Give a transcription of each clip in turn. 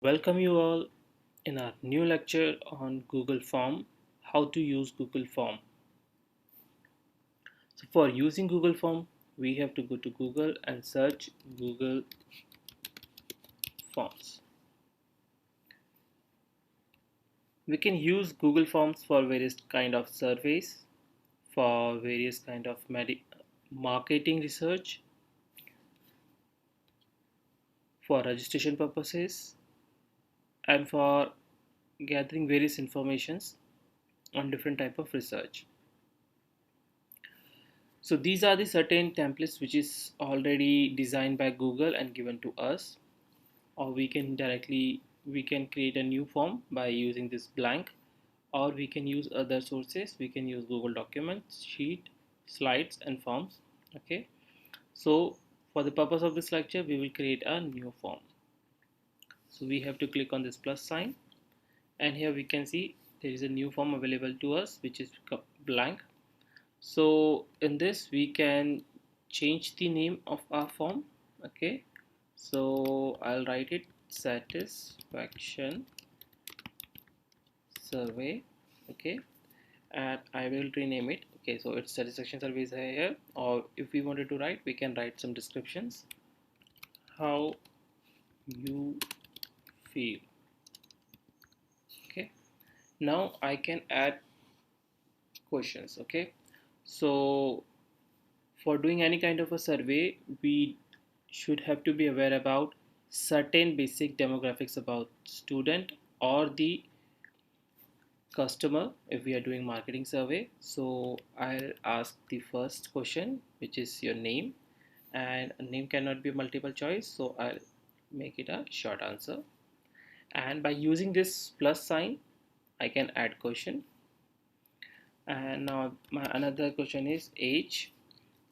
Welcome you all in our new lecture on Google Form, how to use Google Form. So for using Google Form, we have to go to Google and search Google Forms. We can use Google Forms for various kind of surveys, for various kind of marketing research, for registration purposes, and for gathering various informations on different type of research. So these are the certain templates which is already designed by Google and given to us, or we can create a new form by using this blank, or we can use other sources. We can use Google Documents, Sheet, Slides, and Forms. Okay, so for the purpose of this lecture, we will create a new form. So we have to click on this plus sign, and here we can see there is a new form available to us which is blank. So in this we can change the name of our form. Okay, so I'll write it satisfaction survey. Okay, and I will rename it. Okay, so it's satisfaction survey is here, or if we wanted to write, we can write some descriptions. How you feel. Okay, now I can add questions. Okay, so for doing any kind of a survey, we should have to be aware about certain basic demographics about student or the customer if we are doing marketing survey. So I'll ask the first question, which is your name, and a name cannot be multiple choice, so I'll make it a short answer. And by using this plus sign, I can add question. And now my another question is age,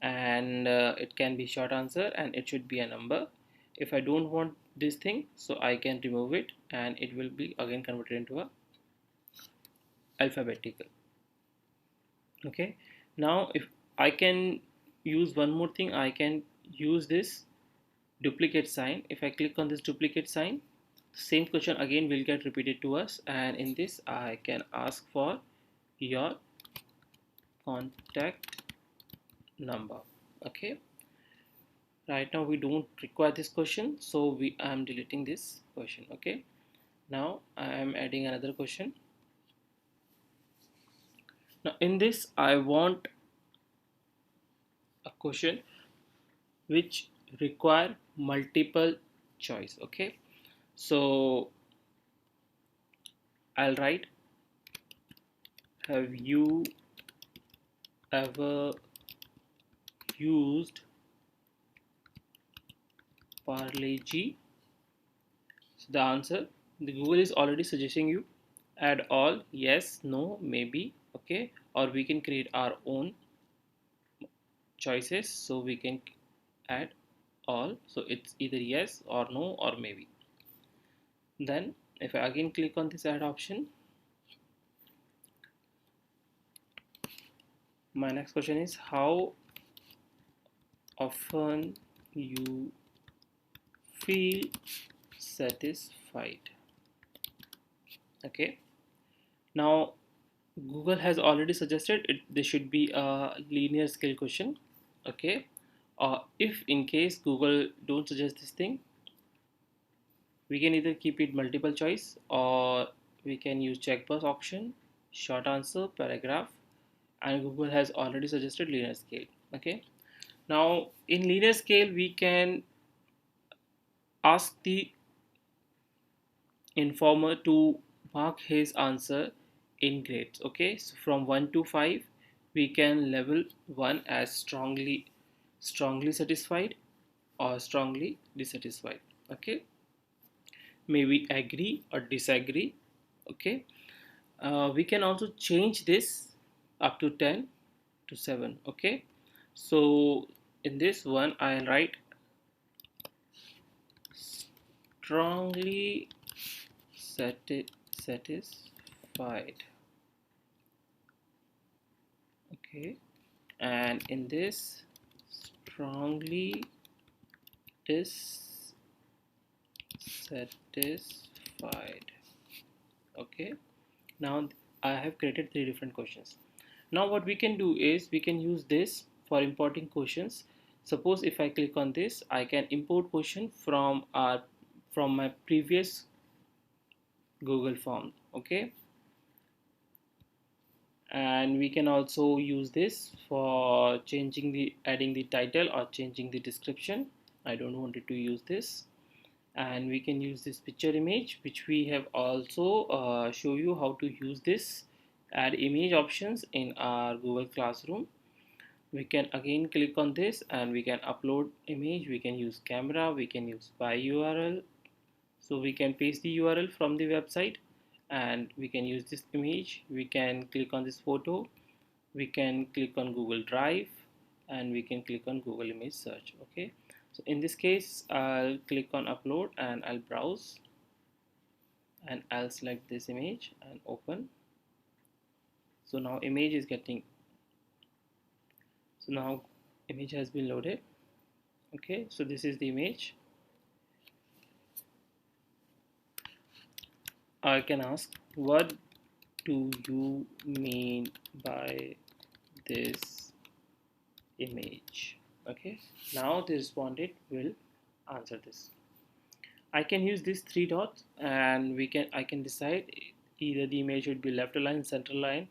and it can be short answer and it should be a number. If I don't want this thing, so I can remove it and it will be again converted into a alphabetical. Okay, now if I can use one more thing, I can use this duplicate sign. If I click on this duplicate sign, same question again will get repeated to us, and in this I can ask for your contact number. Okay, right now we don't require this question, so I am deleting this question. Okay, now I am adding another question. Now in this I want a question which require multiple choice. Okay, so I'll write, have you ever used Parle-G? So the answer, the Google is already suggesting you add all, yes, no, maybe. Okay, or we can create our own choices, so we can add all, so it's either yes or no or maybe. Then if I again click on this add option, my next question is how often you feel satisfied. Okay, now Google has already suggested it, this should be a linear scale question. Okay, if in case Google don't suggest this thing, we can either keep it multiple choice, or we can use checkbox option, short answer, paragraph, and Google has already suggested linear scale. Okay, now in linear scale we can ask the informer to mark his answer in grades. Okay, so from 1 to 5 we can level 1 as strongly satisfied or strongly dissatisfied. Okay, maybe agree or disagree. Okay, we can also change this up to 10 to 7. Okay, so in this one I'll write strongly satisfied. Okay, and in this strongly dissatisfied. verified. Okay, now I have created three different questions. Now what we can do is we can use this for importing questions. Suppose if I click on this, I can import question from my previous Google form. Okay, and we can also use this for adding the title or changing the description. I don't want it to use this. And we can use this picture image, which we have also show you how to use this add image options in our Google Classroom. We can again click on this and we can upload image. We can use camera, we can use by URL. So we can paste the URL from the website and we can use this image. We can click on this photo, we can click on Google Drive, and we can click on Google image search. Okay, so in this case I'll click on upload and I'll browse and I'll select this image and open. So now image is getting, so now image has been loaded. Okay, so this is the image. I can ask, what do you mean by this image? Okay, now the respondent will answer this. I can use these three dots and I can decide either the image should be left align, center line,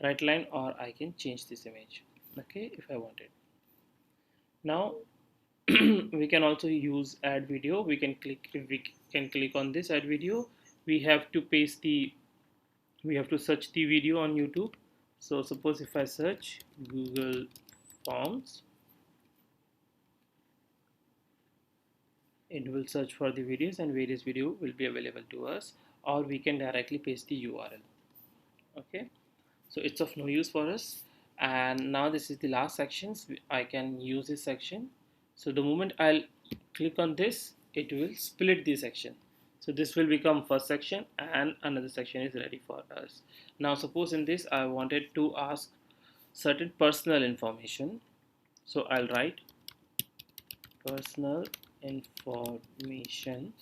right line, or I can change this image. Okay, if I want it. Now we can also use add video. We can click, if we can click on this add video, we have to paste the, we have to search the video on YouTube. So suppose if I search Google Forms, it will search for the videos and various video will be available to us, or we can directly paste the URL. Okay, so it's of no use for us. And now this is the last sections. I can use this section. So the moment I'll click on this, it will split the section. So this will become first section and another section is ready for us. Now suppose in this I wanted to ask certain personal information. So I'll write personal information.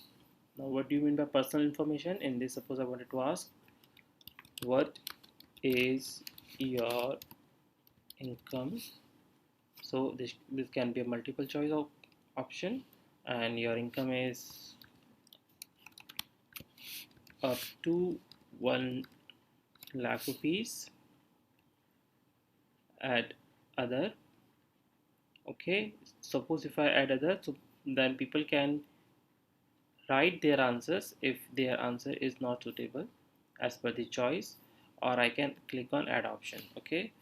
Now what do you mean by personal information? In this, suppose I wanted to ask, what is your income? So this can be a multiple choice of option, and your income is up to 1 lakh rupees at other. Okay, suppose if I add other, so then people can write their answers if their answer is not suitable as per the choice, or I can click on add option. Okay,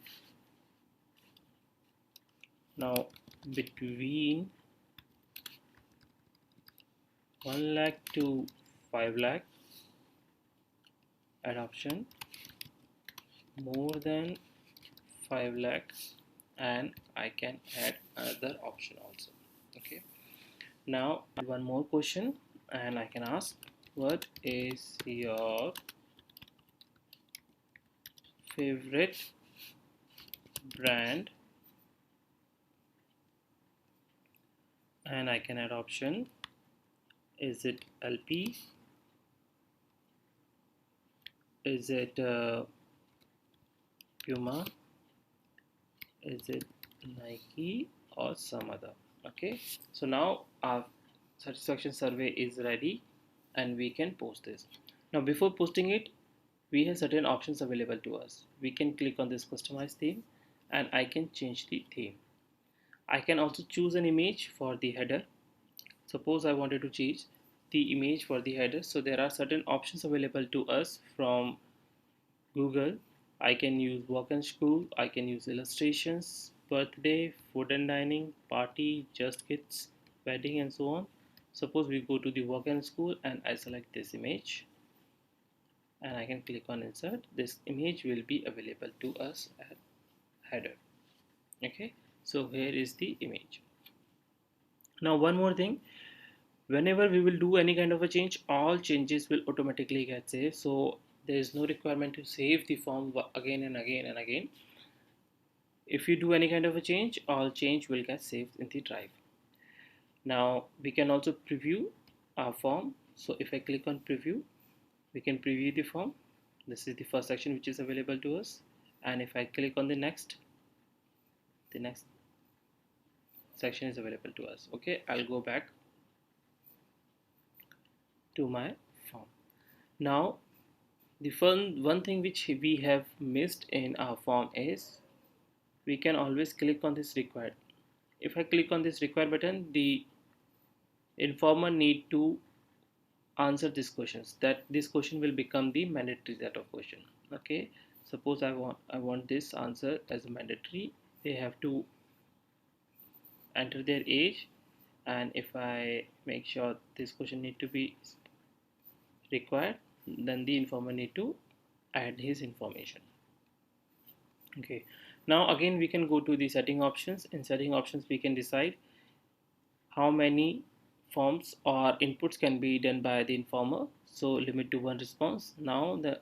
now between 1 lakh to 5 lakh, add option, more than 5 lakhs, and I can add another option also. Okay, now one more question and I can ask, what is your favorite brand, and I can add option, is it LP, is it Puma, is it Nike, or some other. Okay, so now our satisfaction survey is ready and we can post this. Now before posting it, we have certain options available to us. We can click on this customize theme and I can change the theme. I can also choose an image for the header. Suppose I wanted to change the image for the header. So there are certain options available to us from Google. I can use work and school, I can use illustrations, birthday, food and dining, party, just kids, wedding, and so on. Suppose we go to the work and school and I select this image and I can click on insert. This image will be available to us at header. Okay, so here is the image. Now one more thing, whenever we will do any kind of a change, all changes will automatically get saved. So there is no requirement to save the form again and again and again. If you do any kind of a change, all change will get saved in the drive. Now we can also preview our form. So if I click on preview, We can preview the form. This is the first section which is available to us, and if I click on the next section is available to us. Okay, I'll go back to my form. Now the one thing which we have missed in our form is we can always click on this required. If I click on this required button, the informer need to answer these questions. That this question will become the mandatory set of question. Okay, suppose I want this answer as a mandatory. They have to enter their age, and if I make sure this question need to be required, then the informer need to add his information. Okay, now again we can go to the setting options. In setting options we can decide how many forms or inputs can be done by the informer, so limit to one response. Now the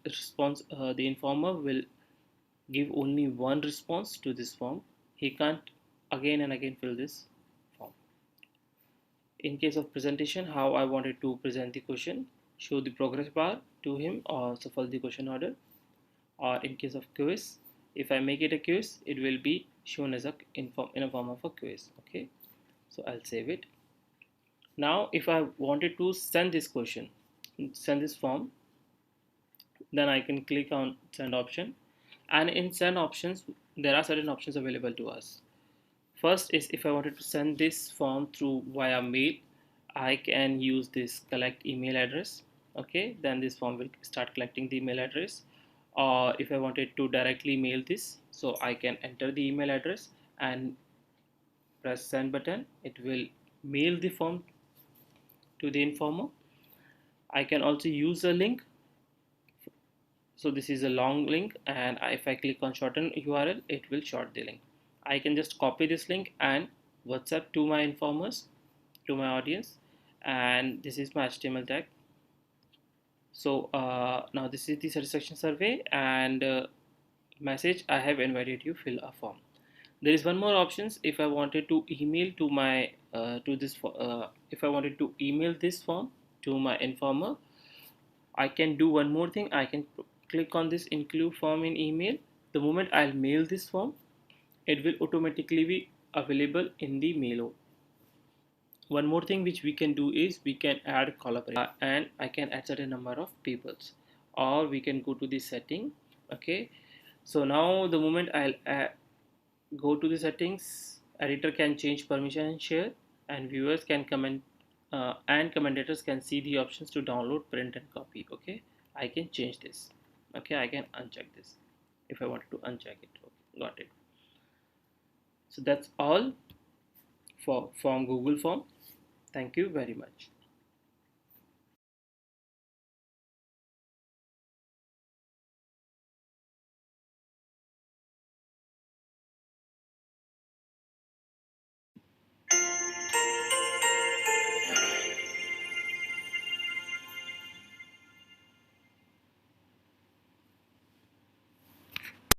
response the informer will give only one response to this form. He can't again and again fill this form. In case of presentation, how I wanted to present the question, show the progress bar to him or shuffle the question order. Or in case of quiz, if I make it a quiz, it will be shown as in a form of a quiz. Okay, so I'll save it. Now if I wanted to send this question, send this form, then I can click on send option, and in send options there are certain options available to us. First is if I wanted to send this form through via mail, I can use this collect email address. Okay, then this form will start collecting the email address. Or if I wanted to directly mail this, so I can enter the email address and press send button. It will mail the form to the informer. I can also use a link. So this is a long link, and if I click on shorten URL, it will short the link. I can just copy this link and WhatsApp to my informers, to my audience, and this is my HTML tag. So now this is the satisfaction survey and message, I have invited you fill a form. There is one more options. If I wanted to email to my if I wanted to email this form to my informer, I can do one more thing. I can click on this include form in email. The moment I'll mail this form, it will automatically be available in the mail. One more thing which we can do is we can add collaboration, and I can add certain number of peoples, or we can go to the setting. Okay, so now the moment I'll go to the settings, editor can change permission and share, and viewers can comment, and commentators can see the options to download, print and copy. Okay, I can change this. Okay, I can uncheck this if I wanted to uncheck it. Okay, got it. So that's all for from Google Form. Thank you very much.